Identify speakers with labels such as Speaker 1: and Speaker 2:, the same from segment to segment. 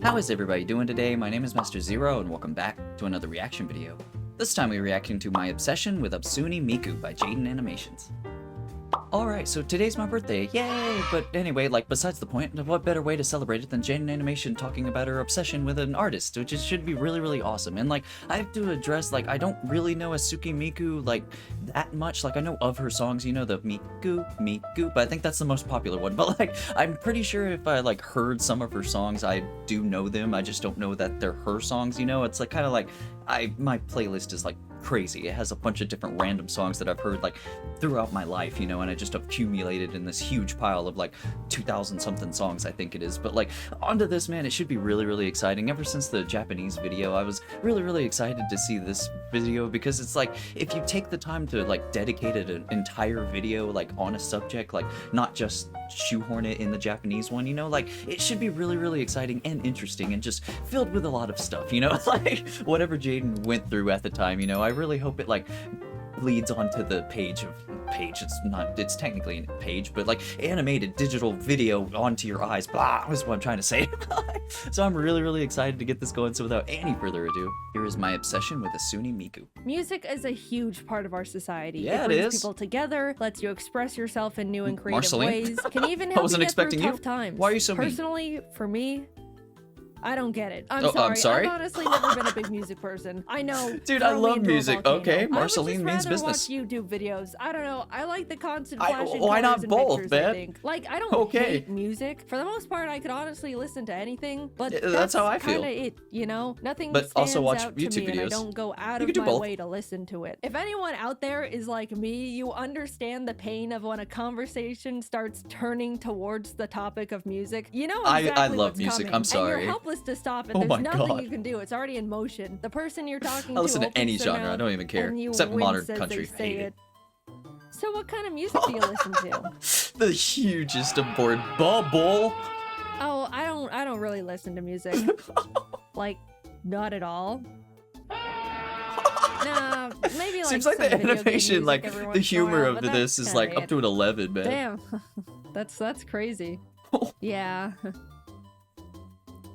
Speaker 1: How is everybody doing today? My name is Master Zero and welcome back to another reaction video. This time we're reacting to my obsession with Hatsune Miku by JaidenAnimations. Alright, so today's my birthday, yay! But anyway, besides the point, what better way to celebrate it than JaidenAnimation talking about her obsession with an artist, which should be really awesome. And I have to address, I don't really know Hatsune Miku, that much. I know of her songs, you know, the Miku, but I think that's the most popular one. But, I'm pretty sure if I, heard some of her songs, I do know them. I just don't know that they're her songs, you know? It's, my playlist is, crazy. It has a bunch of different random songs that I've heard throughout my life, you know, and I just accumulated in this huge pile of 2,000 something songs, I think it is. But onto this, man, it should be really exciting. Ever since the Japanese video, I was really excited to see this video, because it's if you take the time to dedicate an entire video on a subject, not just shoehorn it in the Japanese one, you know, it should be really exciting and interesting and just filled with a lot of stuff, you know, whatever Jaiden went through at the time, you know. I really hope it leads onto the page. It's technically a page, but animated digital video onto your eyes, blah, is what I'm trying to say. So I'm really excited to get this going. So without any further ado, here is my obsession with Hatsune Miku.
Speaker 2: Music is a huge part of our society.
Speaker 1: Yeah,
Speaker 2: it brings
Speaker 1: is.
Speaker 2: people together, lets you express yourself in new and creative
Speaker 1: Marceline?
Speaker 2: ways, can even help
Speaker 1: wasn't
Speaker 2: you get
Speaker 1: expecting
Speaker 2: through
Speaker 1: you.
Speaker 2: tough times.
Speaker 1: Why are you so mean?
Speaker 2: Personally, for me, I don't get it. I'm
Speaker 1: I'm sorry?
Speaker 2: I've honestly never been a big music person. I know.
Speaker 1: Dude, I
Speaker 2: throw me
Speaker 1: love
Speaker 2: into a
Speaker 1: music.
Speaker 2: volcano.
Speaker 1: Okay, Marceline means
Speaker 2: I would just
Speaker 1: business.
Speaker 2: rather watch YouTube videos. I don't know. I like the constant flashing
Speaker 1: why not
Speaker 2: colors and
Speaker 1: both,
Speaker 2: pictures,
Speaker 1: man?
Speaker 2: I think. I don't
Speaker 1: Okay.
Speaker 2: hate music. For the most part, I could honestly listen to anything, but
Speaker 1: Yeah, that's how I feel.
Speaker 2: kinda it, you know? Nothing
Speaker 1: But
Speaker 2: stands
Speaker 1: also watch
Speaker 2: out
Speaker 1: YouTube
Speaker 2: to me, and I
Speaker 1: videos.
Speaker 2: don't go out
Speaker 1: You
Speaker 2: of
Speaker 1: can do
Speaker 2: my
Speaker 1: both.
Speaker 2: way to listen to it. If anyone out there is like me, you understand the pain of when a conversation starts turning towards the topic of music. You know exactly
Speaker 1: I love
Speaker 2: what's
Speaker 1: music.
Speaker 2: coming,
Speaker 1: I'm sorry.
Speaker 2: And you're helpless to stop it.
Speaker 1: Oh
Speaker 2: There's
Speaker 1: my
Speaker 2: nothing
Speaker 1: God.
Speaker 2: you can do. It's already in motion. The person you're talking
Speaker 1: I listen to
Speaker 2: opens
Speaker 1: any
Speaker 2: their
Speaker 1: genre. I
Speaker 2: mouth,
Speaker 1: don't even care.
Speaker 2: and you
Speaker 1: Except
Speaker 2: wince
Speaker 1: modern
Speaker 2: as
Speaker 1: country.
Speaker 2: they say
Speaker 1: Hate it.
Speaker 2: So what kind of music do you listen to?
Speaker 1: The hugest aboard bubble.
Speaker 2: Oh, I don't really listen to music. Not at all. Nah, maybe
Speaker 1: Seems
Speaker 2: some
Speaker 1: the
Speaker 2: video game
Speaker 1: animation,
Speaker 2: music every
Speaker 1: the
Speaker 2: once in a
Speaker 1: humor
Speaker 2: while,
Speaker 1: of
Speaker 2: but
Speaker 1: this
Speaker 2: that's
Speaker 1: is
Speaker 2: kinda
Speaker 1: up
Speaker 2: it.
Speaker 1: to an 11, man.
Speaker 2: Damn. That's crazy. Yeah.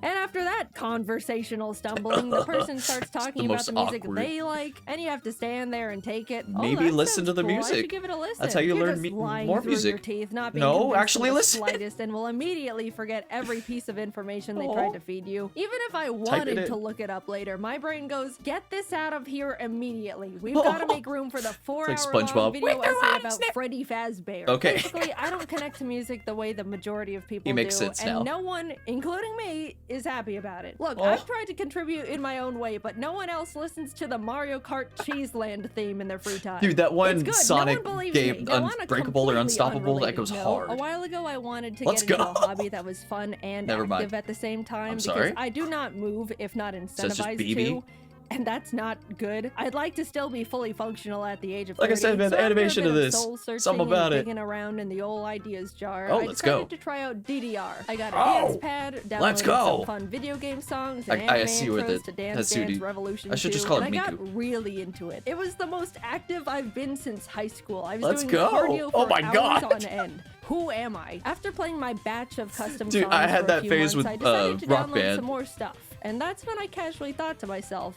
Speaker 2: And after that conversational stumbling, the person starts talking about
Speaker 1: most
Speaker 2: the music
Speaker 1: awkward.
Speaker 2: they like, and you have to stand there and take it.
Speaker 1: Maybe
Speaker 2: that
Speaker 1: listen to
Speaker 2: sounds
Speaker 1: the
Speaker 2: cool. I
Speaker 1: music.
Speaker 2: should give it a listen.
Speaker 1: That's how you
Speaker 2: You're
Speaker 1: learn
Speaker 2: just lying
Speaker 1: more
Speaker 2: through
Speaker 1: music.
Speaker 2: Your teeth, not being
Speaker 1: No,
Speaker 2: convinced
Speaker 1: actually
Speaker 2: to the
Speaker 1: listen.
Speaker 2: slightest, and will immediately forget every piece of information they tried to feed you. Even if I
Speaker 1: it
Speaker 2: wanted
Speaker 1: in.
Speaker 2: to look it up later, my brain goes, "Get this out of here immediately. We've got to make room for the 4-hour
Speaker 1: SpongeBob.
Speaker 2: long video
Speaker 1: Where
Speaker 2: essay
Speaker 1: I
Speaker 2: about
Speaker 1: snap.
Speaker 2: Freddy Fazbear."
Speaker 1: Okay.
Speaker 2: Basically, I don't connect to music the way the majority of people
Speaker 1: He makes
Speaker 2: do,
Speaker 1: sense
Speaker 2: and
Speaker 1: now.
Speaker 2: no one, including me, is happy about it. Look,
Speaker 1: Oh.
Speaker 2: I've tried to contribute in my own way, but no one else listens to the Mario Kart Cheeseland theme in their free time.
Speaker 1: Dude, that one
Speaker 2: It's good.
Speaker 1: Sonic
Speaker 2: no one believes
Speaker 1: game,
Speaker 2: me. Now, on a
Speaker 1: Unbreakable or
Speaker 2: completely
Speaker 1: Unstoppable, that
Speaker 2: unrelated
Speaker 1: goes
Speaker 2: note,
Speaker 1: hard.
Speaker 2: A while ago, I wanted to
Speaker 1: Let's
Speaker 2: get into
Speaker 1: go.
Speaker 2: a hobby that was fun and
Speaker 1: Never mind.
Speaker 2: active at the same time,
Speaker 1: I'm
Speaker 2: because
Speaker 1: sorry?
Speaker 2: I do not move if not
Speaker 1: it's just
Speaker 2: incentivized
Speaker 1: BB?
Speaker 2: to. And that's not good. I'd like to still be fully functional at the age of 30.
Speaker 1: Like I said, man,
Speaker 2: so
Speaker 1: the
Speaker 2: after a
Speaker 1: animation
Speaker 2: bit
Speaker 1: of this,
Speaker 2: soul-searching
Speaker 1: something
Speaker 2: and
Speaker 1: about it.
Speaker 2: digging around in the old ideas jar,
Speaker 1: Oh,
Speaker 2: I
Speaker 1: let's
Speaker 2: decided
Speaker 1: go.
Speaker 2: to try out DDR. I got a
Speaker 1: Oh,
Speaker 2: dance pad,
Speaker 1: let's
Speaker 2: downloaded
Speaker 1: go.
Speaker 2: some fun video game songs,
Speaker 1: I
Speaker 2: and anime
Speaker 1: see where
Speaker 2: intros
Speaker 1: the
Speaker 2: to Dance
Speaker 1: Hatsune-
Speaker 2: Dance Revolution
Speaker 1: I should
Speaker 2: 2,
Speaker 1: just call it
Speaker 2: and I got
Speaker 1: Miku.
Speaker 2: really into it. It was the most active I've been since high school. I was
Speaker 1: Let's
Speaker 2: doing
Speaker 1: go.
Speaker 2: cardio
Speaker 1: Oh
Speaker 2: for
Speaker 1: my
Speaker 2: hours
Speaker 1: God.
Speaker 2: on end. Who am I? After playing my batch of custom
Speaker 1: Dude,
Speaker 2: songs
Speaker 1: I had
Speaker 2: for a
Speaker 1: that
Speaker 2: few
Speaker 1: phase
Speaker 2: months,
Speaker 1: with,
Speaker 2: I decided to
Speaker 1: Rock
Speaker 2: download
Speaker 1: Band.
Speaker 2: some more stuff. And that's when I casually thought to myself,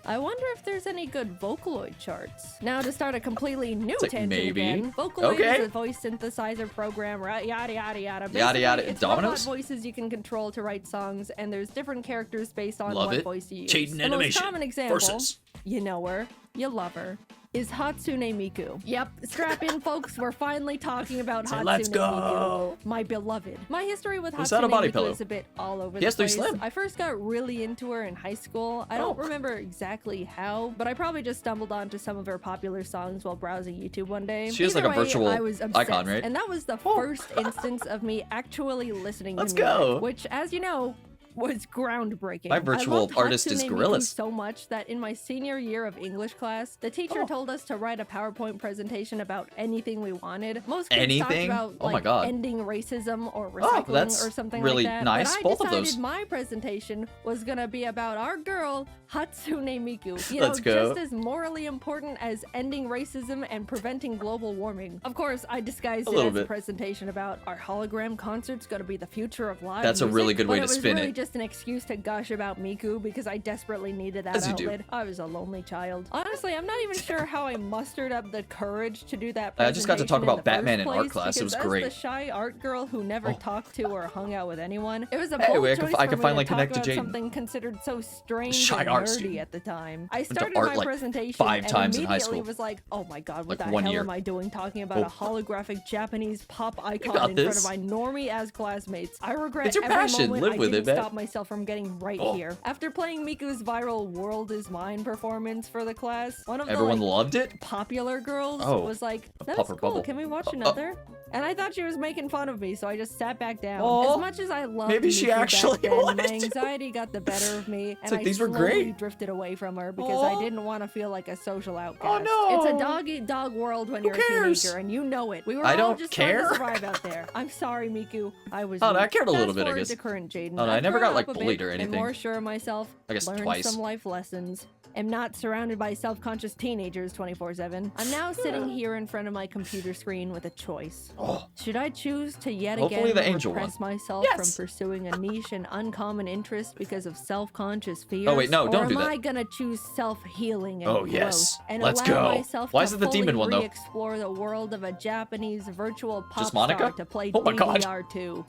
Speaker 2: I wonder if there's any good Vocaloid charts. Now, to start a completely new
Speaker 1: like,
Speaker 2: tangent
Speaker 1: maybe.
Speaker 2: again, Vocaloid
Speaker 1: Okay.
Speaker 2: is a voice synthesizer program, right? Yada yada yada.
Speaker 1: Yada, yada.
Speaker 2: Basically, it's robot
Speaker 1: Dominoes?
Speaker 2: voices you can control to write songs, and there's different characters based on
Speaker 1: Love
Speaker 2: what
Speaker 1: it.
Speaker 2: voice you use.
Speaker 1: Jaiden
Speaker 2: The most
Speaker 1: Animation
Speaker 2: common example,
Speaker 1: versus.
Speaker 2: you know her, you love her, is Hatsune Miku. Yep, strap in, folks. We're finally talking about
Speaker 1: Say,
Speaker 2: Hatsune
Speaker 1: let's go.
Speaker 2: Miku, my beloved. My history with
Speaker 1: Was that a
Speaker 2: Hatsune
Speaker 1: body
Speaker 2: Miku
Speaker 1: pillow?
Speaker 2: is a bit all over
Speaker 1: Yes,
Speaker 2: the
Speaker 1: they're
Speaker 2: place.
Speaker 1: slim.
Speaker 2: I first got really into her in high school. I don't
Speaker 1: Oh.
Speaker 2: remember exactly how, but I probably just stumbled onto some of her popular songs while browsing YouTube one day.
Speaker 1: She is
Speaker 2: Either
Speaker 1: like a
Speaker 2: way,
Speaker 1: virtual
Speaker 2: I was obsessed,
Speaker 1: icon, right?
Speaker 2: And that was the first instance of me actually listening
Speaker 1: Let's
Speaker 2: to music,
Speaker 1: go.
Speaker 2: which, as you know, was groundbreaking.
Speaker 1: My
Speaker 2: I
Speaker 1: virtual
Speaker 2: loved
Speaker 1: artist is
Speaker 2: Hatsune Miku
Speaker 1: gorillas.
Speaker 2: so much that in my senior year of English class, the teacher told us to write a PowerPoint presentation about anything we wanted. Most kids
Speaker 1: Anything?
Speaker 2: talked about
Speaker 1: Oh my
Speaker 2: like
Speaker 1: God.
Speaker 2: ending racism or recycling
Speaker 1: that's
Speaker 2: or something
Speaker 1: really
Speaker 2: like that.
Speaker 1: nice.
Speaker 2: But
Speaker 1: Both of
Speaker 2: I decided
Speaker 1: those.
Speaker 2: my presentation was gonna be about our girl Hatsune Miku. You
Speaker 1: Let's
Speaker 2: know,
Speaker 1: go.
Speaker 2: just as morally important as ending racism and preventing global warming. Of course, I disguised
Speaker 1: A
Speaker 2: it
Speaker 1: little
Speaker 2: as a
Speaker 1: bit.
Speaker 2: presentation about our hologram concert's gonna be the future of live
Speaker 1: That's a
Speaker 2: music,
Speaker 1: really good
Speaker 2: but
Speaker 1: way
Speaker 2: it
Speaker 1: to
Speaker 2: was
Speaker 1: spin
Speaker 2: really
Speaker 1: it.
Speaker 2: just an excuse to gush about Miku because I desperately needed that
Speaker 1: As you do.
Speaker 2: outlet. I was a lonely child. Honestly, I'm not even sure how I mustered up the courage to do that.
Speaker 1: I just got to talk
Speaker 2: presentation
Speaker 1: about
Speaker 2: the
Speaker 1: Batman
Speaker 2: first
Speaker 1: in art
Speaker 2: place,
Speaker 1: class. It was
Speaker 2: because
Speaker 1: great.
Speaker 2: As the shy art girl who never talked to or hung out with anyone, it was a
Speaker 1: Hey,
Speaker 2: bold
Speaker 1: wait,
Speaker 2: choice
Speaker 1: I can
Speaker 2: for me
Speaker 1: finally
Speaker 2: to talk
Speaker 1: connect to
Speaker 2: about
Speaker 1: Jaiden.
Speaker 2: something considered so strange
Speaker 1: Shy
Speaker 2: and
Speaker 1: art
Speaker 2: nerdy
Speaker 1: student.
Speaker 2: at the time. I
Speaker 1: to
Speaker 2: started
Speaker 1: art,
Speaker 2: my
Speaker 1: like,
Speaker 2: presentation
Speaker 1: 5
Speaker 2: and
Speaker 1: times in high
Speaker 2: immediately
Speaker 1: school.
Speaker 2: was like, oh my god, what
Speaker 1: Like,
Speaker 2: the
Speaker 1: 1
Speaker 2: hell
Speaker 1: year.
Speaker 2: am I doing talking about
Speaker 1: Oh.
Speaker 2: a holographic Japanese pop
Speaker 1: got
Speaker 2: icon in
Speaker 1: this.
Speaker 2: front of my normie-ass classmates? I regret
Speaker 1: It's your
Speaker 2: every
Speaker 1: passion.
Speaker 2: moment
Speaker 1: Live
Speaker 2: I
Speaker 1: with it,
Speaker 2: didn't
Speaker 1: man.
Speaker 2: stop myself from getting right
Speaker 1: Oh.
Speaker 2: here. After playing Miku's viral World Is Mine performance for the class, one of the
Speaker 1: Everyone
Speaker 2: like,
Speaker 1: loved it?
Speaker 2: popular girls
Speaker 1: Oh.
Speaker 2: was like, that's
Speaker 1: Popper
Speaker 2: cool,
Speaker 1: bubble.
Speaker 2: can we watch another? And I thought she was making fun of me, so I just sat back down.
Speaker 1: Aw.
Speaker 2: As much as I loved
Speaker 1: Maybe she
Speaker 2: Miku
Speaker 1: actually
Speaker 2: back then, my
Speaker 1: wanted to.
Speaker 2: anxiety got the better of me, and
Speaker 1: like,
Speaker 2: I
Speaker 1: these were
Speaker 2: slowly
Speaker 1: great.
Speaker 2: drifted away from her because
Speaker 1: Aw.
Speaker 2: I didn't want to feel like a social outcast.
Speaker 1: Oh, no.
Speaker 2: It's a dog-eat-dog world when you're
Speaker 1: cares?
Speaker 2: a teenager, and you know it. We were
Speaker 1: I
Speaker 2: all
Speaker 1: don't
Speaker 2: just
Speaker 1: care.
Speaker 2: trying to survive out there. I'm sorry, Miku. I was
Speaker 1: Oh, no, I
Speaker 2: weak.
Speaker 1: cared a little
Speaker 2: Fast
Speaker 1: bit, I
Speaker 2: forward
Speaker 1: guess.
Speaker 2: to current Jaiden.
Speaker 1: Oh, no, I
Speaker 2: I've
Speaker 1: never got,
Speaker 2: grown
Speaker 1: like,
Speaker 2: up a
Speaker 1: bullied
Speaker 2: bit,
Speaker 1: or
Speaker 2: been
Speaker 1: anything.
Speaker 2: more sure of myself.
Speaker 1: I guess
Speaker 2: learned
Speaker 1: twice.
Speaker 2: some life lessons. Am not surrounded by self-conscious teenagers 24/7. I'm now sitting here in front of my computer screen with a choice.
Speaker 1: Oh.
Speaker 2: Should I choose to yet
Speaker 1: Hopefully
Speaker 2: again
Speaker 1: the angel
Speaker 2: repress
Speaker 1: one.
Speaker 2: myself
Speaker 1: Yes!
Speaker 2: from pursuing a niche and uncommon interest because of self-conscious fears?
Speaker 1: Oh, wait, no, don't do
Speaker 2: Or am
Speaker 1: that.
Speaker 2: I gonna choose self-healing and
Speaker 1: Oh,
Speaker 2: growth
Speaker 1: yes.
Speaker 2: and
Speaker 1: Let's
Speaker 2: allow
Speaker 1: go.
Speaker 2: myself
Speaker 1: Why
Speaker 2: to
Speaker 1: is it the
Speaker 2: fully
Speaker 1: demon one, though?
Speaker 2: re-explore the world of a Japanese virtual pop
Speaker 1: Just Monica?
Speaker 2: star to play
Speaker 1: Oh my God.
Speaker 2: DDR2?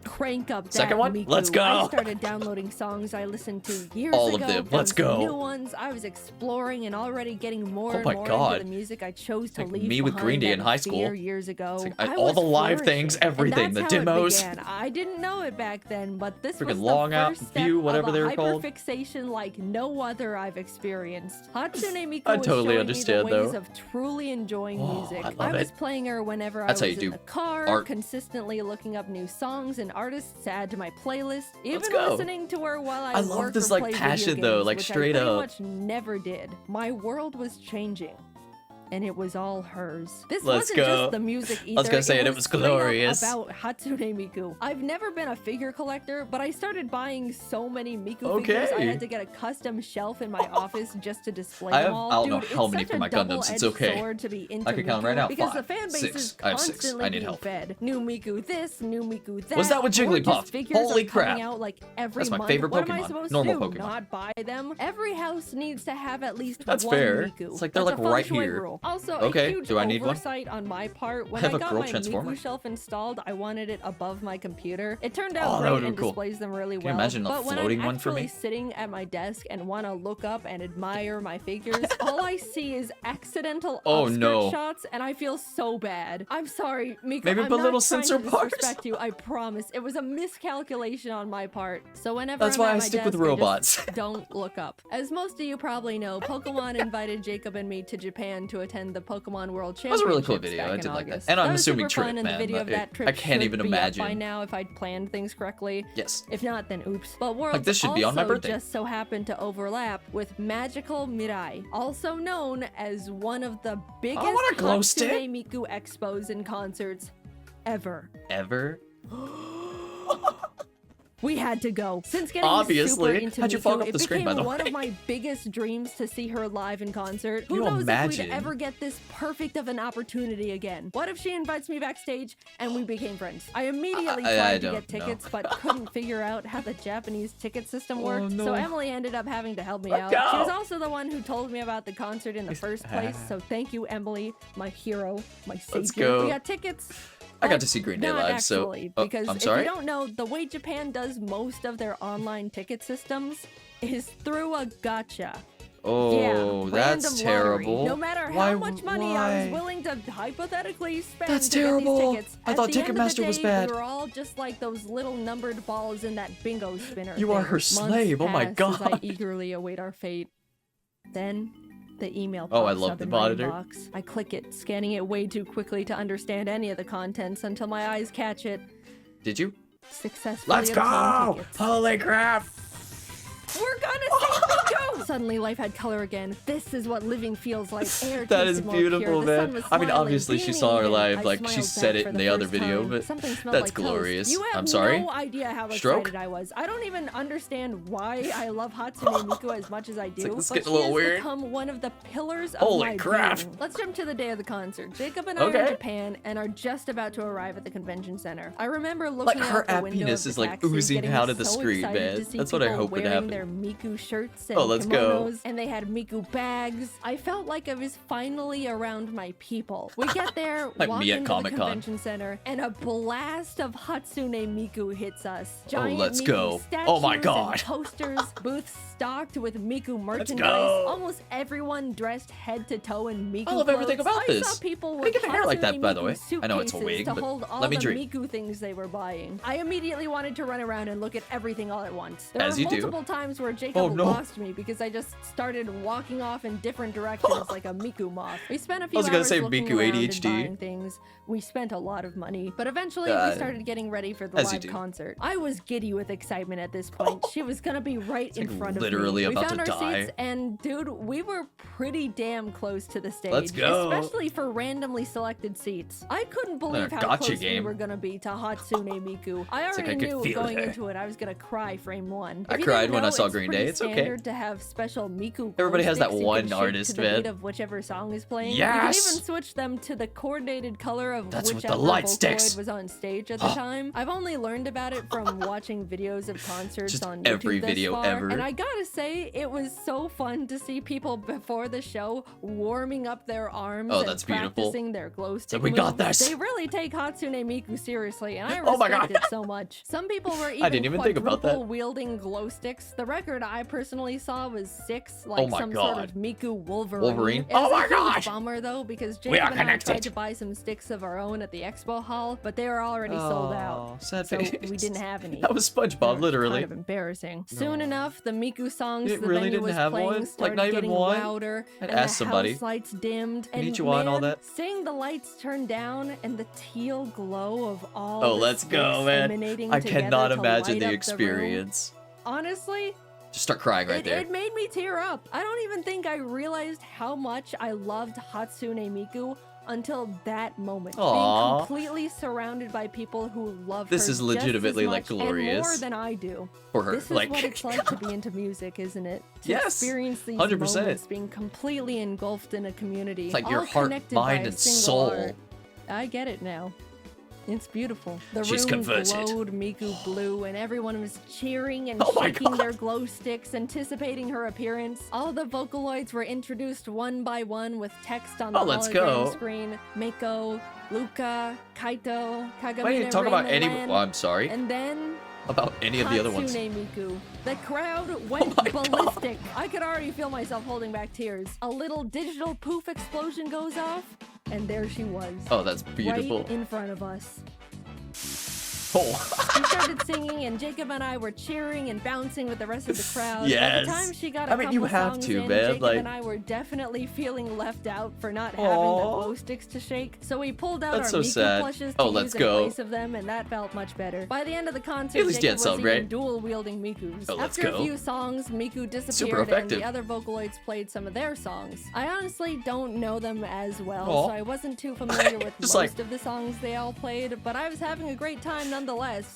Speaker 2: Crank up that
Speaker 1: Second one?
Speaker 2: Miku.
Speaker 1: Let's go.
Speaker 2: I started downloading songs I listened to years
Speaker 1: All
Speaker 2: ago.
Speaker 1: of them.
Speaker 2: found
Speaker 1: Let's
Speaker 2: some
Speaker 1: go.
Speaker 2: New ones. I was exploring and already getting more
Speaker 1: Oh
Speaker 2: and
Speaker 1: my
Speaker 2: more
Speaker 1: God.
Speaker 2: into the music I chose to
Speaker 1: Like
Speaker 2: leave
Speaker 1: me with
Speaker 2: behind
Speaker 1: Green Day
Speaker 2: out
Speaker 1: in
Speaker 2: of
Speaker 1: high
Speaker 2: fear
Speaker 1: school.
Speaker 2: years ago.
Speaker 1: It's like,
Speaker 2: I
Speaker 1: all the
Speaker 2: was
Speaker 1: live things,
Speaker 2: flourishing.
Speaker 1: everything,
Speaker 2: And
Speaker 1: the
Speaker 2: that's how
Speaker 1: demos.
Speaker 2: It began. I didn't know it back then, but this
Speaker 1: Freaking
Speaker 2: was the
Speaker 1: long out
Speaker 2: first step
Speaker 1: view, whatever
Speaker 2: of
Speaker 1: they
Speaker 2: a
Speaker 1: were called.
Speaker 2: hyperfixation like no other I've experienced. Hatsune Miku
Speaker 1: I
Speaker 2: was
Speaker 1: totally
Speaker 2: showing
Speaker 1: understand,
Speaker 2: me the ways
Speaker 1: though.
Speaker 2: of truly enjoying
Speaker 1: Oh,
Speaker 2: music.
Speaker 1: I love
Speaker 2: was
Speaker 1: it.
Speaker 2: playing her whenever
Speaker 1: That's
Speaker 2: I
Speaker 1: how
Speaker 2: was
Speaker 1: you
Speaker 2: in
Speaker 1: do
Speaker 2: the car,
Speaker 1: art.
Speaker 2: consistently looking up new songs and artists to add to my playlist, even
Speaker 1: go.
Speaker 2: listening to her while
Speaker 1: I love
Speaker 2: work
Speaker 1: this,
Speaker 2: or
Speaker 1: like,
Speaker 2: play
Speaker 1: passion,
Speaker 2: video
Speaker 1: though,
Speaker 2: games,
Speaker 1: like,
Speaker 2: which
Speaker 1: straight
Speaker 2: I pretty
Speaker 1: up.
Speaker 2: much never did. My world was changing. And it was all hers. This
Speaker 1: Let's
Speaker 2: wasn't
Speaker 1: go.
Speaker 2: just the music either.
Speaker 1: I was gonna say it was
Speaker 2: straight up
Speaker 1: glorious.
Speaker 2: about Hatsune Miku. I've never been a figure collector, but I started buying so many Miku
Speaker 1: Okay.
Speaker 2: figures I had to get a custom shelf in my office just to display
Speaker 1: I
Speaker 2: them
Speaker 1: have-
Speaker 2: all.
Speaker 1: I don't know
Speaker 2: Dude,
Speaker 1: how
Speaker 2: it's
Speaker 1: many
Speaker 2: such
Speaker 1: for
Speaker 2: a
Speaker 1: my Gundams, it's
Speaker 2: double-edged
Speaker 1: okay.
Speaker 2: sword to be into
Speaker 1: I can count right
Speaker 2: Miku
Speaker 1: now.
Speaker 2: because
Speaker 1: 5,
Speaker 2: the fan base
Speaker 1: 6.
Speaker 2: is
Speaker 1: I have 6.
Speaker 2: constantly
Speaker 1: I need
Speaker 2: being
Speaker 1: help.
Speaker 2: fed. New Miku this, new Miku that.
Speaker 1: Was that with
Speaker 2: Gorgeous
Speaker 1: Jigglypuff?
Speaker 2: figures
Speaker 1: Holy
Speaker 2: are coming
Speaker 1: crap.
Speaker 2: out like every
Speaker 1: That's my
Speaker 2: month.
Speaker 1: favorite
Speaker 2: What am I
Speaker 1: Pokemon.
Speaker 2: supposed
Speaker 1: Normal
Speaker 2: to do?
Speaker 1: Pokemon.
Speaker 2: Not buy them? Every house needs to have at least
Speaker 1: That's
Speaker 2: one
Speaker 1: fair.
Speaker 2: Miku.
Speaker 1: It's like they're,
Speaker 2: That's
Speaker 1: like,
Speaker 2: a feng
Speaker 1: right
Speaker 2: shui
Speaker 1: here.
Speaker 2: rule. Also,
Speaker 1: Okay,
Speaker 2: a huge
Speaker 1: do I need one?
Speaker 2: oversight on my part. When
Speaker 1: I have
Speaker 2: I
Speaker 1: a
Speaker 2: got
Speaker 1: girl
Speaker 2: my
Speaker 1: transformer.
Speaker 2: Miku shelf installed, I wanted it above my computer. It turned
Speaker 1: Oh,
Speaker 2: out
Speaker 1: that
Speaker 2: great
Speaker 1: would've
Speaker 2: and
Speaker 1: been cool.
Speaker 2: displays them really
Speaker 1: Can
Speaker 2: well.
Speaker 1: you imagine a
Speaker 2: but when
Speaker 1: floating
Speaker 2: I'm
Speaker 1: one for
Speaker 2: actually
Speaker 1: me?
Speaker 2: sitting at my desk and want to look up and admire my figures, all I see is accidental
Speaker 1: Oh,
Speaker 2: upskirt
Speaker 1: no.
Speaker 2: shots, and I feel so bad. I'm sorry, Miku.
Speaker 1: Maybe
Speaker 2: I'm
Speaker 1: put
Speaker 2: not
Speaker 1: little
Speaker 2: trying
Speaker 1: sensor
Speaker 2: to
Speaker 1: parts.
Speaker 2: disrespect you. I promise. It was a miscalculation on my part. So whenever
Speaker 1: That's
Speaker 2: I'm
Speaker 1: why
Speaker 2: at
Speaker 1: I
Speaker 2: my
Speaker 1: stick with
Speaker 2: desk, I just
Speaker 1: robots.
Speaker 2: don't look up. As most of you probably know, Pokemon invited Jacob and me to Japan to attend the Pokemon World Championships.
Speaker 1: That was a really cool video.
Speaker 2: back
Speaker 1: I
Speaker 2: in
Speaker 1: did like that.
Speaker 2: August.
Speaker 1: And I'm
Speaker 2: was
Speaker 1: assuming
Speaker 2: super
Speaker 1: trip,
Speaker 2: fun, and
Speaker 1: man.
Speaker 2: the video of that trip
Speaker 1: I can't
Speaker 2: should
Speaker 1: even
Speaker 2: be up
Speaker 1: imagine.
Speaker 2: by now if I'd planned things correctly.
Speaker 1: Yes.
Speaker 2: If not, then oops. But Worlds
Speaker 1: this should be on my
Speaker 2: also
Speaker 1: birthday.
Speaker 2: just so happened to overlap with Magical Mirai, also known as one of the biggest
Speaker 1: want a glow
Speaker 2: Hatsune
Speaker 1: stick.
Speaker 2: Miku expos and concerts ever.
Speaker 1: Ever?
Speaker 2: We had to go. Since getting
Speaker 1: Obviously.
Speaker 2: super into
Speaker 1: How'd you
Speaker 2: Miku,
Speaker 1: fog up
Speaker 2: it
Speaker 1: the screen, by
Speaker 2: became
Speaker 1: the
Speaker 2: one
Speaker 1: way?
Speaker 2: of my biggest dreams to see her live in concert. Who
Speaker 1: You
Speaker 2: knows if
Speaker 1: imagine?
Speaker 2: we'd ever get this perfect of an opportunity again? What if she invites me backstage and we became friends? I immediately
Speaker 1: I
Speaker 2: tried to
Speaker 1: don't
Speaker 2: get
Speaker 1: know.
Speaker 2: tickets, but couldn't figure out how the Japanese ticket system worked.
Speaker 1: no.
Speaker 2: So Emily ended up having to help me out.
Speaker 1: go.
Speaker 2: She was also the one who told me about the concert in the first place. So thank you, Emily, my hero, my savior.
Speaker 1: Let's go.
Speaker 2: We got tickets.
Speaker 1: I got
Speaker 2: But
Speaker 1: to see Green Day
Speaker 2: not
Speaker 1: live, so-
Speaker 2: actually,
Speaker 1: oh,
Speaker 2: because
Speaker 1: I'm
Speaker 2: if
Speaker 1: sorry?
Speaker 2: you don't know, the way Japan does most of their online ticket systems is through a gacha.
Speaker 1: Oh, that's
Speaker 2: random
Speaker 1: terrible.
Speaker 2: lottery. No matter
Speaker 1: Why-
Speaker 2: how much money I was
Speaker 1: why?
Speaker 2: willing to hypothetically spend
Speaker 1: That's
Speaker 2: to get
Speaker 1: terrible.
Speaker 2: these tickets,
Speaker 1: I
Speaker 2: at
Speaker 1: thought
Speaker 2: the end of the
Speaker 1: Ticketmaster was
Speaker 2: day,
Speaker 1: bad.
Speaker 2: We were all just like those little numbered balls in that bingo spinner.
Speaker 1: You are
Speaker 2: thing.
Speaker 1: her
Speaker 2: Months
Speaker 1: slave. Oh my
Speaker 2: pass as I
Speaker 1: God.
Speaker 2: eagerly await our fate. Then the email
Speaker 1: Oh, I
Speaker 2: pops
Speaker 1: love
Speaker 2: up
Speaker 1: the
Speaker 2: in my
Speaker 1: monitor.
Speaker 2: inbox. I click it, scanning it way too quickly to understand any of the contents until my eyes catch it.
Speaker 1: Did you?
Speaker 2: Successfully
Speaker 1: Let's
Speaker 2: obtained
Speaker 1: go!
Speaker 2: tickets.
Speaker 1: Holy crap!
Speaker 2: We're gonna see Miku! Suddenly life had color again. This is what living feels like. Air
Speaker 1: That is
Speaker 2: tasted more
Speaker 1: beautiful,
Speaker 2: pure. The sun
Speaker 1: man.
Speaker 2: was
Speaker 1: I mean,
Speaker 2: smiling,
Speaker 1: obviously she
Speaker 2: beaming,
Speaker 1: saw her
Speaker 2: and
Speaker 1: live,
Speaker 2: I
Speaker 1: like she
Speaker 2: smiled
Speaker 1: said
Speaker 2: back
Speaker 1: it
Speaker 2: for
Speaker 1: in
Speaker 2: the
Speaker 1: the other
Speaker 2: first
Speaker 1: video,
Speaker 2: time.
Speaker 1: but
Speaker 2: Something smelled
Speaker 1: that's
Speaker 2: like
Speaker 1: glorious.
Speaker 2: Toast. You have
Speaker 1: I'm sorry.
Speaker 2: no idea how
Speaker 1: Stroke?
Speaker 2: excited I was. I don't even understand why I love Hatsune Miku as much as I do,
Speaker 1: like, this is
Speaker 2: but
Speaker 1: getting
Speaker 2: she
Speaker 1: a little
Speaker 2: has
Speaker 1: weird.
Speaker 2: become one of the pillars of
Speaker 1: Holy
Speaker 2: my
Speaker 1: crap.
Speaker 2: being. Let's jump to the day of the concert. Jacob and I are in
Speaker 1: Okay.
Speaker 2: Japan and are just about to arrive at the convention center. I remember
Speaker 1: Like,
Speaker 2: looking
Speaker 1: her
Speaker 2: out the window
Speaker 1: happiness
Speaker 2: of the
Speaker 1: is, like,
Speaker 2: taxi,
Speaker 1: oozing
Speaker 2: getting
Speaker 1: out of the
Speaker 2: so
Speaker 1: screen,
Speaker 2: excited
Speaker 1: man.
Speaker 2: to see
Speaker 1: That's what I
Speaker 2: people
Speaker 1: hope would
Speaker 2: wearing
Speaker 1: happen.
Speaker 2: their Miku shirts and
Speaker 1: Oh, let's go.
Speaker 2: kimonos, and they had Miku bags. I felt like I was finally around my people. We get there,
Speaker 1: Like
Speaker 2: walk
Speaker 1: me at
Speaker 2: into the
Speaker 1: Comic-Con.
Speaker 2: convention center, and a blast of Hatsune Miku hits us. Giant
Speaker 1: let's
Speaker 2: Miku
Speaker 1: go.
Speaker 2: statues
Speaker 1: Oh my
Speaker 2: and
Speaker 1: God.
Speaker 2: posters, booths stocked with Miku merchandise.
Speaker 1: go.
Speaker 2: Almost everyone dressed head to toe in Miku
Speaker 1: I love everything
Speaker 2: clothes.
Speaker 1: about
Speaker 2: I
Speaker 1: this.
Speaker 2: saw people
Speaker 1: How
Speaker 2: with
Speaker 1: do you get hair like that,
Speaker 2: Hatsune
Speaker 1: by the
Speaker 2: Miku
Speaker 1: way? I know it's a
Speaker 2: suitcases
Speaker 1: wig,
Speaker 2: to
Speaker 1: but
Speaker 2: hold all
Speaker 1: let me
Speaker 2: the
Speaker 1: drink.
Speaker 2: Miku things they were buying. I immediately wanted to run around and look at everything all at once. There
Speaker 1: As
Speaker 2: were
Speaker 1: you do.
Speaker 2: multiple times where Jacob
Speaker 1: Oh, no.
Speaker 2: lost me because I just started walking off in different directions like a Miku moth. We spent a few
Speaker 1: was gonna
Speaker 2: hours
Speaker 1: say
Speaker 2: looking
Speaker 1: Miku
Speaker 2: around
Speaker 1: ADHD.
Speaker 2: and buying things. We spent a lot of money, but eventually we started getting ready for the
Speaker 1: as you
Speaker 2: live
Speaker 1: do.
Speaker 2: concert. I was giddy with excitement at this point. She was gonna be right in
Speaker 1: like
Speaker 2: front of me.
Speaker 1: literally about
Speaker 2: we found
Speaker 1: to
Speaker 2: our
Speaker 1: die.
Speaker 2: seats, and dude, we were pretty damn close to the stage.
Speaker 1: Let's go.
Speaker 2: Especially for randomly selected seats. I couldn't believe how
Speaker 1: gotcha
Speaker 2: close
Speaker 1: game.
Speaker 2: we were gonna be to Hatsune Miku. I
Speaker 1: It's like
Speaker 2: already
Speaker 1: I could
Speaker 2: knew
Speaker 1: feel
Speaker 2: going
Speaker 1: her.
Speaker 2: into it I was gonna cry frame one.
Speaker 1: I
Speaker 2: If you
Speaker 1: cried
Speaker 2: didn't
Speaker 1: when I
Speaker 2: know,
Speaker 1: saw Green
Speaker 2: pretty
Speaker 1: Day. It's okay.
Speaker 2: standard to have special Miku
Speaker 1: Everybody
Speaker 2: glow
Speaker 1: has that
Speaker 2: sticks you
Speaker 1: one
Speaker 2: can shake
Speaker 1: artist,
Speaker 2: to the
Speaker 1: man.
Speaker 2: beat of whichever song is playing.
Speaker 1: Yes!
Speaker 2: You can even switch them to the coordinated color of
Speaker 1: That's with the
Speaker 2: whichever
Speaker 1: light
Speaker 2: Vocaloid
Speaker 1: sticks.
Speaker 2: was on stage at the time. I've only learned about it from watching videos of concerts
Speaker 1: Just
Speaker 2: on YouTube
Speaker 1: every
Speaker 2: thus
Speaker 1: video
Speaker 2: far,
Speaker 1: ever.
Speaker 2: and I gotta say, it was so fun to see people before the show warming up their arms
Speaker 1: Oh,
Speaker 2: and
Speaker 1: that's beautiful.
Speaker 2: practicing their glow stick
Speaker 1: we got
Speaker 2: moves.
Speaker 1: this.
Speaker 2: They really take Hatsune Miku seriously, and I
Speaker 1: Oh my
Speaker 2: respect
Speaker 1: God.
Speaker 2: it so much. Some people were even,
Speaker 1: didn't even think about that.
Speaker 2: quadruple wielding glow sticks. The record I personally saw was 6, like
Speaker 1: Oh my
Speaker 2: some sort
Speaker 1: God.
Speaker 2: of Miku Wolverine.
Speaker 1: Wolverine?
Speaker 2: It was
Speaker 1: Oh my
Speaker 2: a huge
Speaker 1: gosh.
Speaker 2: bummer though, because
Speaker 1: We are
Speaker 2: Jacob and I tried
Speaker 1: connected.
Speaker 2: to buy some sticks of our own at the expo hall, but they were already sold out.
Speaker 1: Oh, sad
Speaker 2: So
Speaker 1: face.
Speaker 2: we didn't have any.
Speaker 1: That was
Speaker 2: It
Speaker 1: SpongeBob,
Speaker 2: was
Speaker 1: literally.
Speaker 2: Kind of embarrassing. Soon enough, the Miku songs
Speaker 1: It
Speaker 2: the
Speaker 1: really
Speaker 2: venue
Speaker 1: didn't
Speaker 2: was
Speaker 1: have
Speaker 2: playing
Speaker 1: one? Like,
Speaker 2: started
Speaker 1: not even
Speaker 2: getting
Speaker 1: one?
Speaker 2: louder,
Speaker 1: I'd
Speaker 2: and
Speaker 1: ask
Speaker 2: the
Speaker 1: somebody.
Speaker 2: house lights dimmed, and
Speaker 1: Konnichiwa and all that.
Speaker 2: seeing the lights turn down and the teal glow of all
Speaker 1: Oh,
Speaker 2: the
Speaker 1: let's go,
Speaker 2: sticks
Speaker 1: man.
Speaker 2: emanating
Speaker 1: I
Speaker 2: together
Speaker 1: cannot
Speaker 2: to
Speaker 1: imagine
Speaker 2: light
Speaker 1: the
Speaker 2: up room.
Speaker 1: experience.
Speaker 2: Honestly,
Speaker 1: Just start crying right there.
Speaker 2: it made me tear up. I don't even think I realized how much I loved Hatsune Miku until that moment.
Speaker 1: Aw.
Speaker 2: Being completely surrounded by people who love
Speaker 1: This
Speaker 2: her
Speaker 1: is
Speaker 2: just as
Speaker 1: legitimately, like,
Speaker 2: much and
Speaker 1: glorious.
Speaker 2: more than I do.
Speaker 1: For her,
Speaker 2: This is
Speaker 1: like,
Speaker 2: what it's like to be into music, isn't it? To
Speaker 1: Yes,
Speaker 2: experience these
Speaker 1: 100%.
Speaker 2: moments, being completely engulfed in a community.
Speaker 1: It's like
Speaker 2: all
Speaker 1: your heart,
Speaker 2: connected by
Speaker 1: mind,
Speaker 2: a
Speaker 1: and
Speaker 2: single
Speaker 1: soul.
Speaker 2: art. I get it now. It's beautiful. The
Speaker 1: She's
Speaker 2: room
Speaker 1: converted.
Speaker 2: glowed Miku blue, and everyone was cheering and
Speaker 1: Oh my
Speaker 2: shaking
Speaker 1: God.
Speaker 2: their glow sticks, anticipating her appearance. All the Vocaloids were introduced one by one with text on the
Speaker 1: Oh, let's
Speaker 2: hologram
Speaker 1: go.
Speaker 2: screen. Mako, Luca, Kaito, Kagamine,
Speaker 1: Why didn't you talk about
Speaker 2: Raymond
Speaker 1: any?
Speaker 2: Lan,
Speaker 1: Oh, I'm sorry.
Speaker 2: and then
Speaker 1: About any of the other ones.
Speaker 2: Hatsune Miku. The crowd went
Speaker 1: my God.
Speaker 2: ballistic. I could already feel myself holding back tears. A little digital poof explosion goes off, and there she was.
Speaker 1: Oh, that's beautiful.
Speaker 2: Right in front of us.
Speaker 1: Oh.
Speaker 2: She started singing, and Jacob and I were cheering and bouncing with the rest of the crowd. By
Speaker 1: Yes.
Speaker 2: the time she got a
Speaker 1: I mean,
Speaker 2: couple
Speaker 1: you have
Speaker 2: songs
Speaker 1: to,
Speaker 2: in,
Speaker 1: man,
Speaker 2: Jacob
Speaker 1: like-
Speaker 2: and I were definitely feeling left out for not having the
Speaker 1: Aw.
Speaker 2: glow sticks to shake. So we pulled out
Speaker 1: That's
Speaker 2: our
Speaker 1: so
Speaker 2: Miku
Speaker 1: sad.
Speaker 2: plushes to
Speaker 1: Oh,
Speaker 2: use
Speaker 1: let's
Speaker 2: in
Speaker 1: go.
Speaker 2: place of them, and that felt much better. By the end of the concert,
Speaker 1: At least you
Speaker 2: Jacob
Speaker 1: had
Speaker 2: was
Speaker 1: some,
Speaker 2: even
Speaker 1: right?
Speaker 2: dual wielding Mikus.
Speaker 1: Oh, let's
Speaker 2: After
Speaker 1: go.
Speaker 2: a few songs, Miku disappeared,
Speaker 1: Super
Speaker 2: and
Speaker 1: effective.
Speaker 2: the other Vocaloids played some of their songs. I honestly don't know them as well,
Speaker 1: Aw.
Speaker 2: so I wasn't too familiar with
Speaker 1: Just
Speaker 2: most
Speaker 1: like-
Speaker 2: of the songs they all played, but I was having a great time nonetheless.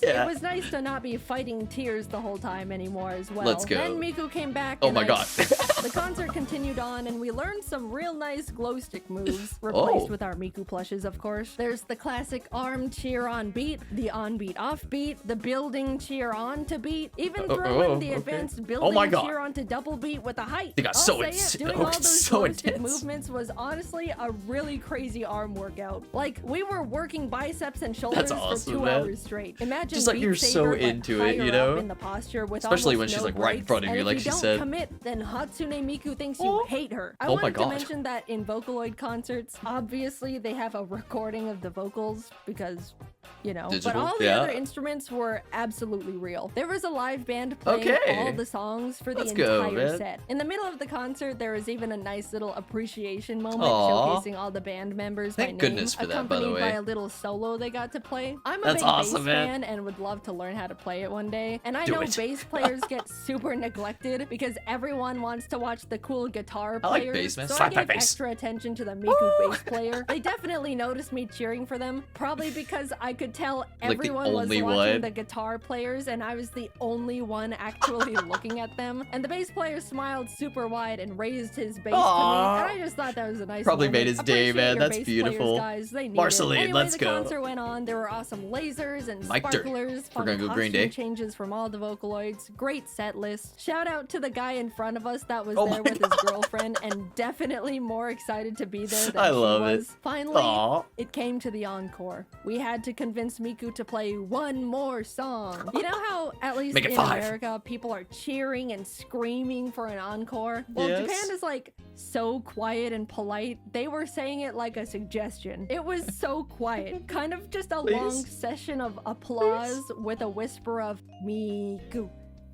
Speaker 1: Yeah.
Speaker 2: It was nice to not be fighting tears the whole time anymore as well.
Speaker 1: Let's go.
Speaker 2: Then Miku came back.
Speaker 1: Oh
Speaker 2: and
Speaker 1: my God.
Speaker 2: the concert continued on, and we learned some real nice glow stick moves, replaced
Speaker 1: Oh.
Speaker 2: with our Miku plushes, of course. There's the classic arm cheer on beat, the on beat off beat, the building cheer on to beat, even throw in the
Speaker 1: okay.
Speaker 2: advanced
Speaker 1: Oh
Speaker 2: building
Speaker 1: my God.
Speaker 2: cheer on to double beat with a height.
Speaker 1: They got
Speaker 2: I'll
Speaker 1: so
Speaker 2: say
Speaker 1: ins-
Speaker 2: it, doing
Speaker 1: oh,
Speaker 2: all those
Speaker 1: so
Speaker 2: glow stick
Speaker 1: intense.
Speaker 2: movements was honestly a really crazy arm workout. Like, we were working biceps and shoulders
Speaker 1: That's awesome,
Speaker 2: for 2
Speaker 1: man.
Speaker 2: hours straight. Imagine
Speaker 1: Just like
Speaker 2: Beat
Speaker 1: you're so
Speaker 2: Saber, but
Speaker 1: into it, you
Speaker 2: higher
Speaker 1: know?
Speaker 2: up in the posture with
Speaker 1: Especially
Speaker 2: almost
Speaker 1: when she's,
Speaker 2: no
Speaker 1: like, right in
Speaker 2: breaks,
Speaker 1: front of
Speaker 2: and
Speaker 1: you,
Speaker 2: if
Speaker 1: like
Speaker 2: you
Speaker 1: she
Speaker 2: don't
Speaker 1: said.
Speaker 2: commit, then Hatsune Miku thinks you
Speaker 1: Oh.
Speaker 2: hate her. I
Speaker 1: Oh my
Speaker 2: wanted to
Speaker 1: God.
Speaker 2: mention that in Vocaloid concerts, obviously they have a recording of the vocals because you know.
Speaker 1: Digital,
Speaker 2: but all the
Speaker 1: yeah.
Speaker 2: other instruments were absolutely real. There was a live band playing all the songs for the entire set. In the middle of the concert, there was even a nice little appreciation moment showcasing all the band members by name,
Speaker 1: goodness for that, by the way.
Speaker 2: accompanied by a little solo they got to play. I'm a
Speaker 1: That's
Speaker 2: big
Speaker 1: awesome,
Speaker 2: bass
Speaker 1: man.
Speaker 2: fan and would love to learn how to play it one day. And I
Speaker 1: Do
Speaker 2: know
Speaker 1: it.
Speaker 2: bass players get super neglected because everyone wants to watch the cool guitar players.
Speaker 1: I like bass, man.
Speaker 2: So
Speaker 1: Slap
Speaker 2: I
Speaker 1: that
Speaker 2: gave
Speaker 1: bass.
Speaker 2: extra attention to the Miku bass player. They definitely noticed me cheering for them, probably because I could tell everyone was watching the guitar players and I was the only one actually looking at them. And the bass player smiled super wide and raised his bass to me, and I just thought that was a nice
Speaker 1: Probably
Speaker 2: moment.
Speaker 1: made his day,
Speaker 2: Appreciate
Speaker 1: man.
Speaker 2: your
Speaker 1: That's
Speaker 2: bass
Speaker 1: beautiful.
Speaker 2: players, guys. They need
Speaker 1: Marceline,
Speaker 2: it. Anyway,
Speaker 1: let's
Speaker 2: the
Speaker 1: go.
Speaker 2: concert went on. There were awesome lasers and
Speaker 1: Mike Dirt.
Speaker 2: sparklers,
Speaker 1: We're
Speaker 2: fun
Speaker 1: gonna go Green
Speaker 2: costume
Speaker 1: Day.
Speaker 2: changes from all the Vocaloids, great set list. Shout out to the guy in front of us that was
Speaker 1: Oh
Speaker 2: there
Speaker 1: my
Speaker 2: with his girlfriend and definitely more excited to be there than
Speaker 1: I
Speaker 2: she
Speaker 1: love it.
Speaker 2: was. Finally,
Speaker 1: Aw.
Speaker 2: it came to the encore. We had to convince Miku to play one more song. You know how, at least
Speaker 1: Make it
Speaker 2: in
Speaker 1: 5.
Speaker 2: America, people are cheering and screaming for an encore? Well,
Speaker 1: Yes.
Speaker 2: Japan is like so quiet and polite. They were saying it like a suggestion. It was so quiet. Kind of just a long session of applause with a whisper of Miku.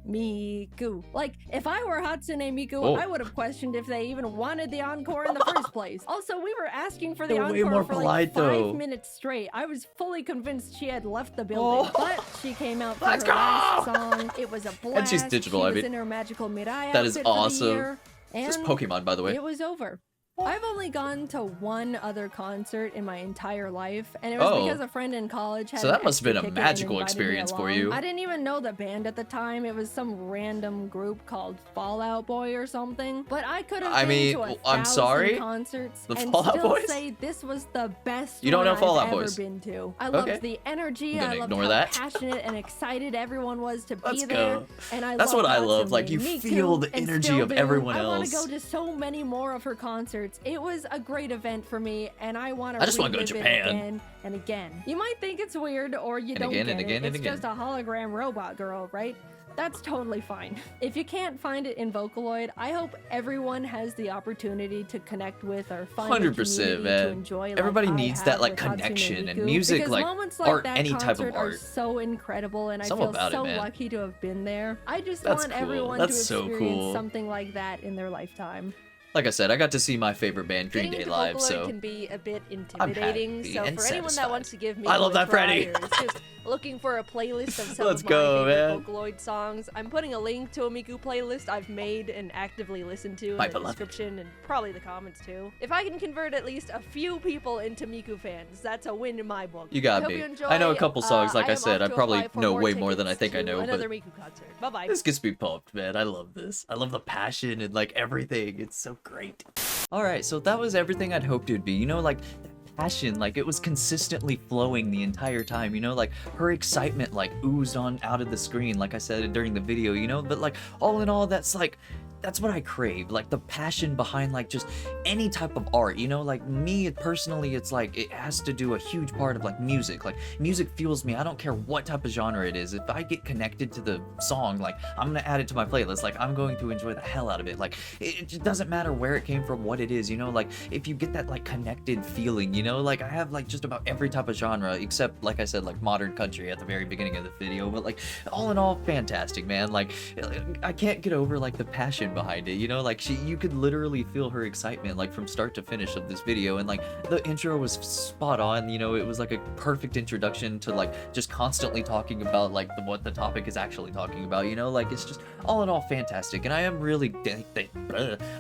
Speaker 2: Miku. Like, if I were Hatsune Miku, I would have questioned if they even wanted the encore in the first place. Also, we were asking for the
Speaker 1: They're way
Speaker 2: encore
Speaker 1: more
Speaker 2: for
Speaker 1: polite,
Speaker 2: like 5
Speaker 1: though.
Speaker 2: minutes straight. I was fully convinced she had left the building, but she came out for
Speaker 1: Let's
Speaker 2: her
Speaker 1: go!
Speaker 2: last song. It was a blast.
Speaker 1: And she's digital,
Speaker 2: She
Speaker 1: I
Speaker 2: was
Speaker 1: mean.
Speaker 2: in her magical Mirai
Speaker 1: That is
Speaker 2: outfit for the
Speaker 1: awesome.
Speaker 2: year,
Speaker 1: This is
Speaker 2: and
Speaker 1: Pokemon, by the way.
Speaker 2: it was over. I've only gone to one other concert in my entire life, and it was because a friend in college had
Speaker 1: So
Speaker 2: an
Speaker 1: that must have been
Speaker 2: extra
Speaker 1: a
Speaker 2: ticket and
Speaker 1: magical
Speaker 2: invited me
Speaker 1: experience for
Speaker 2: along.
Speaker 1: you.
Speaker 2: I didn't even know the band at the time. It was some random group called Fallout Boy or something. But I could have been to a
Speaker 1: I'm sorry?
Speaker 2: concerts
Speaker 1: The
Speaker 2: and
Speaker 1: Fallout
Speaker 2: still
Speaker 1: Boys?
Speaker 2: say this was the best
Speaker 1: You don't
Speaker 2: one
Speaker 1: know
Speaker 2: I've
Speaker 1: Fallout
Speaker 2: ever
Speaker 1: Boys.
Speaker 2: been to. I loved the energy.
Speaker 1: I'm
Speaker 2: I
Speaker 1: gonna
Speaker 2: loved
Speaker 1: ignore
Speaker 2: how
Speaker 1: that.
Speaker 2: passionate and excited everyone was to
Speaker 1: Let's
Speaker 2: be there.
Speaker 1: go.
Speaker 2: And I
Speaker 1: That's what I love.
Speaker 2: Hatsune
Speaker 1: Like, you
Speaker 2: Miku
Speaker 1: feel the
Speaker 2: and
Speaker 1: energy
Speaker 2: still
Speaker 1: of
Speaker 2: do.
Speaker 1: everyone
Speaker 2: I want to
Speaker 1: else.
Speaker 2: go to so many more of her concerts. It was a great event for me, and I want to.
Speaker 1: I just wanna go to
Speaker 2: relive it
Speaker 1: Japan.
Speaker 2: again and again. You might think it's weird, or you don't
Speaker 1: again,
Speaker 2: get
Speaker 1: and again,
Speaker 2: it.
Speaker 1: and
Speaker 2: It's
Speaker 1: again.
Speaker 2: just a hologram robot girl, right? That's totally fine. If you can't find it in Vocaloid, I hope everyone has the opportunity to connect with or find
Speaker 1: 100%,
Speaker 2: a community
Speaker 1: man.
Speaker 2: to enjoy. Like
Speaker 1: Everybody
Speaker 2: I
Speaker 1: needs
Speaker 2: have
Speaker 1: that, like,
Speaker 2: with Hatsune
Speaker 1: connection and
Speaker 2: Miku,
Speaker 1: music,
Speaker 2: because
Speaker 1: like,
Speaker 2: moments like
Speaker 1: art,
Speaker 2: that
Speaker 1: any type of
Speaker 2: concert are
Speaker 1: art.
Speaker 2: so incredible, and I
Speaker 1: Something
Speaker 2: feel
Speaker 1: about it,
Speaker 2: so
Speaker 1: man.
Speaker 2: lucky to have been there. I just
Speaker 1: That's
Speaker 2: want
Speaker 1: cool.
Speaker 2: everyone
Speaker 1: That's
Speaker 2: to
Speaker 1: so
Speaker 2: experience
Speaker 1: cool.
Speaker 2: something like that in their lifetime.
Speaker 1: Like I said, I got to see my favorite band, Green
Speaker 3: Getting
Speaker 1: Day,
Speaker 3: into
Speaker 1: live,
Speaker 3: Vocaloid
Speaker 1: so
Speaker 3: can be a bit
Speaker 1: I'm
Speaker 3: intimidating.
Speaker 1: happy
Speaker 3: So
Speaker 1: and
Speaker 3: for anyone
Speaker 1: satisfied.
Speaker 3: that wants to give me
Speaker 1: I love that Freddy.
Speaker 3: Or is just looking for a playlist of some
Speaker 1: Let's
Speaker 3: of my
Speaker 1: go,
Speaker 3: favorite
Speaker 1: man.
Speaker 3: Vocaloid songs, I'm putting a link to a Miku playlist I've made and actively listened to in
Speaker 1: My
Speaker 3: the
Speaker 1: beloved.
Speaker 3: description and probably the comments too. If I can convert at least a few people into Miku fans, that's a win in my book.
Speaker 1: You got
Speaker 3: hope
Speaker 1: me.
Speaker 3: you enjoy.
Speaker 1: I know a couple songs, like I
Speaker 3: am
Speaker 1: said,
Speaker 3: off
Speaker 1: I
Speaker 3: to
Speaker 1: probably
Speaker 3: apply for
Speaker 1: know
Speaker 3: more
Speaker 1: way more than I
Speaker 3: tickets
Speaker 1: think I
Speaker 3: to
Speaker 1: know, but
Speaker 3: Another Miku concert. Bye bye.
Speaker 1: this gets me pumped, man. I love this. I love the passion and like everything. It's so great. All right, so that was everything I'd hoped it would be. You know, like that passion, like it was consistently flowing the entire time. You know, like her excitement like oozed on out of the screen, like I said during the video. You know, but like all in all, that's what I crave, like the passion behind like just any type of art, you know, like me personally, it's like it has to do a huge part of like music fuels me. I don't care what type of genre it is. If I get connected to the song, like I'm gonna add it to my playlist, like I'm going to enjoy the hell out of it. Like it just doesn't matter where it came from, what it is, you know, like if you get that like connected feeling, you know, like I have like just about every type of genre except, like I said, like modern country at the very beginning of the video, but like all in all, fantastic, man. Like I can't get over like the passion behind it, you know, like you could literally feel her excitement like from start to finish of this video, and like the intro was spot on, you know, it was like a perfect introduction to like just constantly talking about like what the topic is actually talking about, you know, like it's just all in all fantastic, and I am really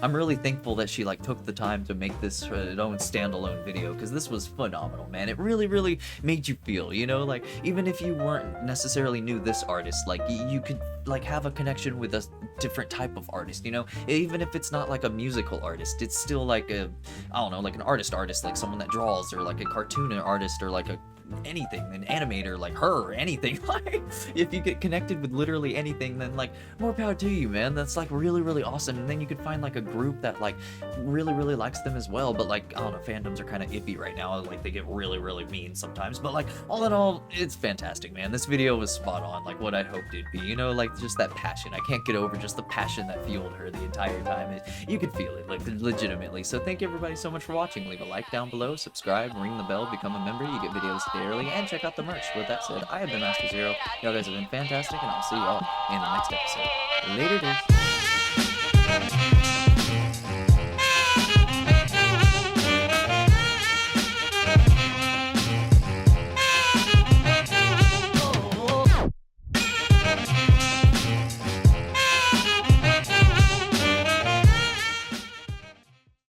Speaker 1: I'm really thankful that she like took the time to make this her own standalone video, because this was phenomenal, man. It really made you feel, you know, like even if you weren't necessarily knew this artist, like you could like have a connection with a different type of artist, you know, even if it's not like a musical artist, it's still like a, I don't know, like an artist, like someone that draws, or like a cartoon artist, or like a anything, an animator like her, or anything. Like if you get connected with literally anything, then like more power to you, man. That's like really awesome. And then you could find like a group that like really likes them as well, but like I don't know, fandoms are kind of iffy right now, like they get really mean sometimes, but like all in all, it's fantastic, man. This video was spot on, like what I hoped it'd be, you know, like just that passion. I can't get over just the passion that fueled her the entire time. You could feel it like legitimately. So thank you everybody so much for watching. Leave a like down below, subscribe, ring the bell, become a member. You get videos birthday early and check out the merch. With that said, I have been Master Zero. Y'all guys have been fantastic, and I'll see y'all in the next episode. Later, dudes.